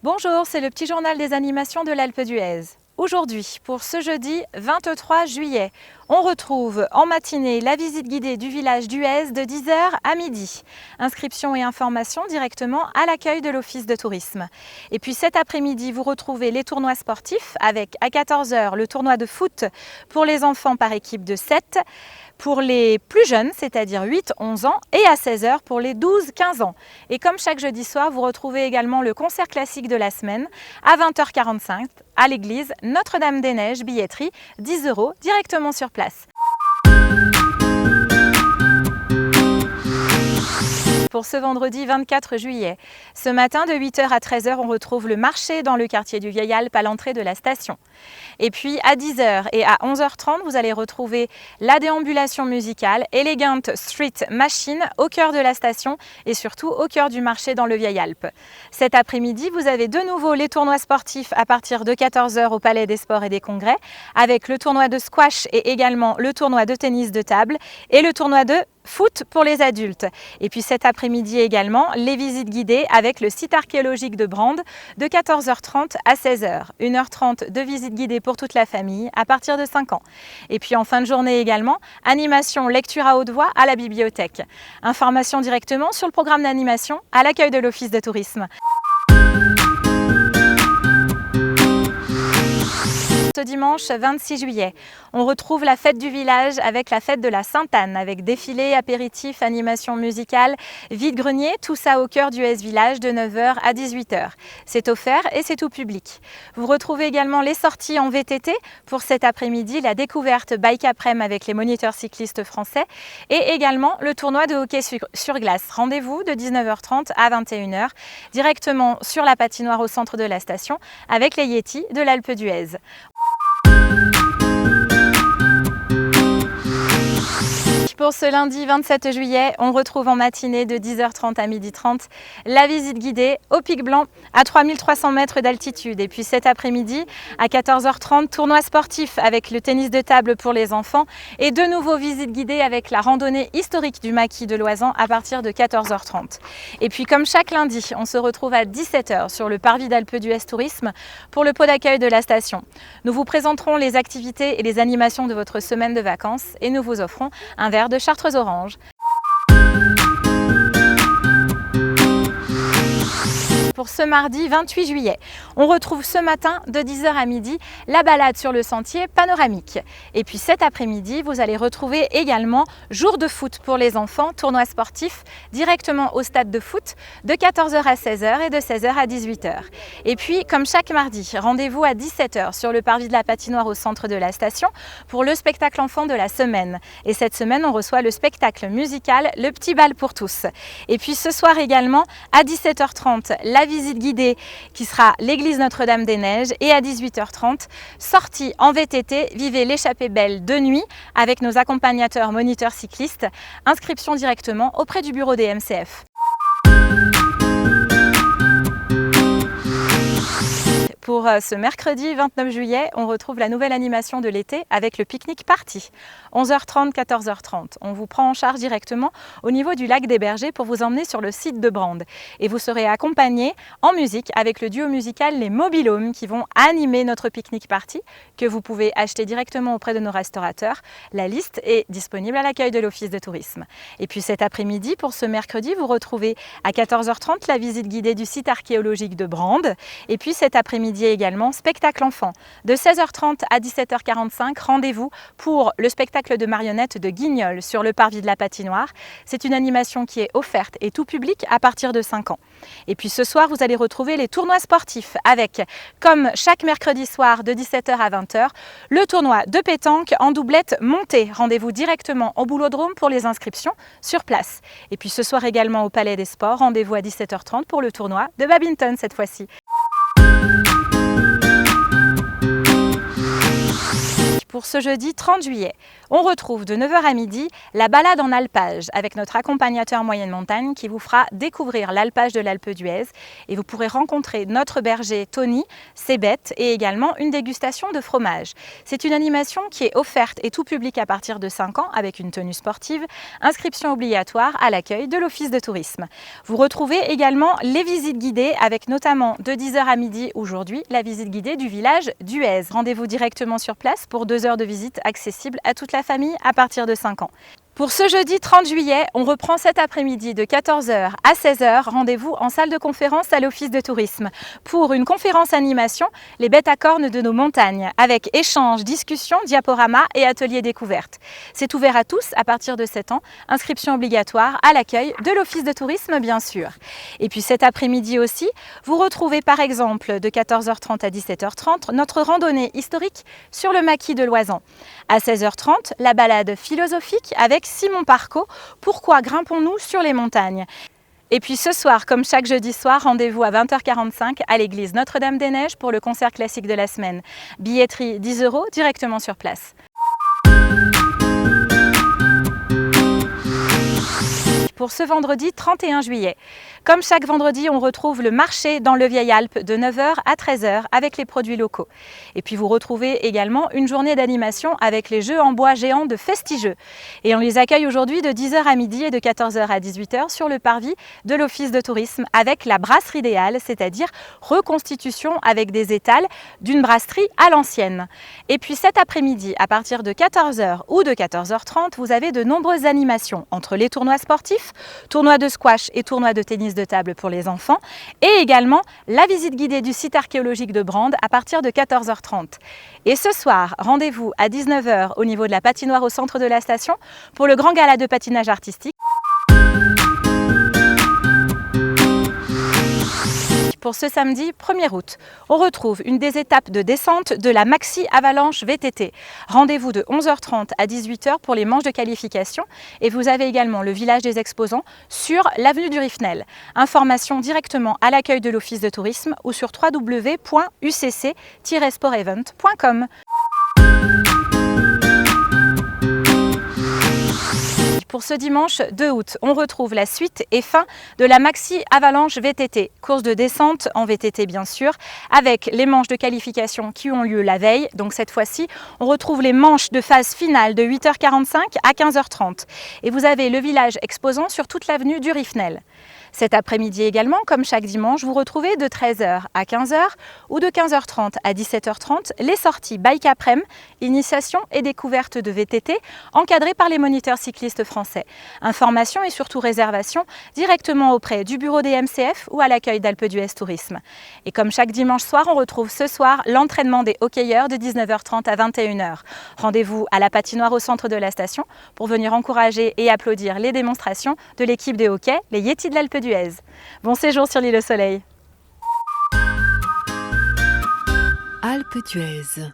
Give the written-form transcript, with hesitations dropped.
Bonjour, c'est le petit journal des animations de l'Alpe d'Huez. Aujourd'hui, pour ce jeudi 23 juillet, on retrouve en matinée la visite guidée du village d'Huez de 10 h à midi. Inscription et information directement à l'accueil de l'office de tourisme. Et puis cet après-midi, vous retrouvez les tournois sportifs avec à 14 h le tournoi de foot pour les enfants par équipe de 7, pour les plus jeunes, c'est-à-dire 8-11 ans, et à 16 h pour les 12-15 ans. Et comme chaque jeudi soir, vous retrouvez également le concert classique de la semaine à 20 h 45 à l'église Notre-Dame-des-Neiges, billetterie 10 € directement sur place. Pour ce vendredi 24 juillet. Ce matin, de 8 h à 13 h, on retrouve le marché dans le quartier du Vieil Alpe à l'entrée de la station. Et puis à 10 h et à 11 h 30, vous allez retrouver la déambulation musicale Elegant Street Machine au cœur de la station et surtout au cœur du marché dans le Vieil Alpe. Cet après-midi, vous avez de nouveau les tournois sportifs à partir de 14 h au Palais des Sports et des Congrès avec le tournoi de squash et également le tournoi de tennis de table et le tournoi de foot pour les adultes. Et puis cet après-midi également, les visites guidées avec le site archéologique de Brande de 14 h 30 à 16 h. 1 h 30 de visites guidées pour toute la famille à partir de 5 ans. Et puis en fin de journée également, animation lecture à haute voix à la bibliothèque. Information directement sur le programme d'animation à l'accueil de l'office de tourisme. Ce dimanche 26 juillet, on retrouve la fête du village avec la fête de la Sainte-Anne, avec défilé, apéritif, animation musicale, vide-grenier, tout ça au cœur du Huez Village de 9 h à 18 h. C'est offert et c'est tout public. Vous retrouvez également les sorties en VTT pour cet après-midi, la découverte Bike Aprem avec les moniteurs cyclistes français et également le tournoi de hockey sur glace. Rendez-vous de 19 h 30 à 21 h directement sur la patinoire au centre de la station avec les Yétis de l'Alpe d'Huez. Pour ce lundi 27 juillet, on retrouve en matinée de 10 h 30 à 12 h 30 la visite guidée au Pic Blanc à 3300 mètres d'altitude. Et puis cet après-midi, à 14 h 30, tournoi sportif avec le tennis de table pour les enfants et de nouveau visite guidée avec la randonnée historique du maquis de Loisan à partir de 14 h 30. Et puis comme chaque lundi, on se retrouve à 17 h sur le parvis d'Alpe d'Huez Tourisme pour le pot d'accueil de la station. Nous vous présenterons les activités et les animations de votre semaine de vacances et nous vous offrons un verre de Chartreuse Orange. Pour ce mardi 28 juillet, on retrouve ce matin de 10 h à midi la balade sur le sentier panoramique. Et puis cet après-midi, vous allez retrouver également jour de foot pour les enfants, tournoi sportif directement au stade de foot de 14 h à 16 h et de 16 h à 18 h. Et puis comme chaque mardi, rendez-vous à 17 h sur le parvis de la patinoire au centre de la station pour le spectacle enfant de la semaine. Et cette semaine, on reçoit le spectacle musical Le Petit Bal pour tous. Et puis ce soir également à 17 h 30, la visite guidée qui sera l'église Notre-Dame-des-Neiges et à 18 h 30, sortie en VTT, vivez l'échappée belle de nuit avec nos accompagnateurs moniteurs cyclistes. Inscription directement auprès du bureau des MCF. Pour ce mercredi 29 juillet, on retrouve la nouvelle animation de l'été avec le pique-nique party. 11 h 30, 14 h 30. On vous prend en charge directement au niveau du lac des Bergers pour vous emmener sur le site de Brande. Et vous serez accompagné en musique avec le duo musical Les Mobilhomes qui vont animer notre pique-nique party que vous pouvez acheter directement auprès de nos restaurateurs. La liste est disponible à l'accueil de l'office de tourisme. Et puis cet après-midi, pour ce mercredi, vous retrouvez à 14 h 30 la visite guidée du site archéologique de Brande. Et puis cet après-midi également, spectacle enfant. De 16 h 30 à 17 h 45, rendez-vous pour le spectacle de marionnettes de Guignol sur le parvis de la patinoire. C'est une animation qui est offerte et tout public à partir de 5 ans. Et puis ce soir, vous allez retrouver les tournois sportifs avec, comme chaque mercredi soir de 17 h à 20 h, le tournoi de pétanque en doublette montée. Rendez-vous directement au Boulodrome pour les inscriptions sur place. Et puis ce soir également au Palais des Sports, rendez-vous à 17 h 30 pour le tournoi de badminton cette fois-ci. Pour ce jeudi 30 juillet, on retrouve de 9 h à midi la balade en alpage avec notre accompagnateur moyenne montagne qui vous fera découvrir l'alpage de l'Alpe d'Huez et vous pourrez rencontrer notre berger Tony, ses bêtes et également une dégustation de fromage. C'est une animation qui est offerte et tout public à partir de 5 ans avec une tenue sportive, inscription obligatoire à l'accueil de l'Office de tourisme. Vous retrouvez également les visites guidées avec notamment de 10 h à midi aujourd'hui la visite guidée du village d'Huez. Rendez-vous directement sur place pour 2 heures de visite accessibles à toute la famille à partir de 5 ans. Pour ce jeudi 30 juillet, on reprend cet après-midi de 14 h à 16 h. Rendez-vous en salle de conférence à l'Office de tourisme pour une conférence animation Les bêtes à cornes de nos montagnes avec échanges, discussions, diaporamas et ateliers découvertes. C'est ouvert à tous à partir de 7 ans, inscription obligatoire à l'accueil de l'Office de tourisme bien sûr. Et puis cet après-midi aussi, vous retrouvez par exemple de 14 h 30 à 17 h 30 notre randonnée historique sur le maquis de Loisan. À 16 h 30, la balade philosophique avec Simon Parco, pourquoi grimpons-nous sur les montagnes? Et puis ce soir, comme chaque jeudi soir, rendez-vous à 20 h 45 à l'église Notre-Dame-des-Neiges pour le concert classique de la semaine. Billetterie 10 € directement sur place. Pour ce vendredi 31 juillet. Comme chaque vendredi, on retrouve le marché dans le Vieil Alpes de 9 h à 13 h avec les produits locaux. Et puis vous retrouvez également une journée d'animation avec les jeux en bois géants de Festigeux. Et on les accueille aujourd'hui de 10 h à midi et de 14 h à 18 h sur le parvis de l'Office de tourisme avec la brasserie des Halles, c'est-à-dire reconstitution avec des étals d'une brasserie à l'ancienne. Et puis cet après-midi, à partir de 14 h ou de 14 h 30, vous avez de nombreuses animations entre les tournois sportifs, tournois de squash et tournois de tennis de table pour les enfants et également la visite guidée du site archéologique de Brande à partir de 14 h 30. Et ce soir, rendez-vous à 19 h au niveau de la patinoire au centre de la station pour le grand gala de patinage artistique. Pour ce samedi 1er août, on retrouve une des étapes de descente de la Maxi Avalanche VTT. Rendez-vous de 11 h 30 à 18 h pour les manches de qualification et vous avez également le village des exposants sur l'avenue du Rifnel. Information directement à l'accueil de l'Office de tourisme ou sur www.ucc-sportevent.com. Pour ce dimanche 2 août, on retrouve la suite et fin de la Maxi Avalanche VTT, course de descente en VTT bien sûr, avec les manches de qualification qui ont lieu la veille. Donc cette fois-ci, on retrouve les manches de phase finale de 8 h 45 à 15 h 30. Et vous avez le village exposant sur toute l'avenue du Rifnel. Cet après-midi également, comme chaque dimanche, vous retrouvez de 13 h à 15 h ou de 15 h 30 à 17 h 30 les sorties Bike Aprem, initiation et découverte de VTT encadrées par les moniteurs cyclistes français. Information et surtout réservation directement auprès du bureau des MCF ou à l'accueil d'Alpe d'Huez Tourisme. Et comme chaque dimanche soir, on retrouve ce soir l'entraînement des hockeyeurs de 19 h 30 à 21 h. Rendez-vous à la patinoire au centre de la station pour venir encourager et applaudir les démonstrations de l'équipe de hockey, les Yétis de l'Alpe d'Huez. Bon séjour sur l'île au Soleil. Alpe d'Huez.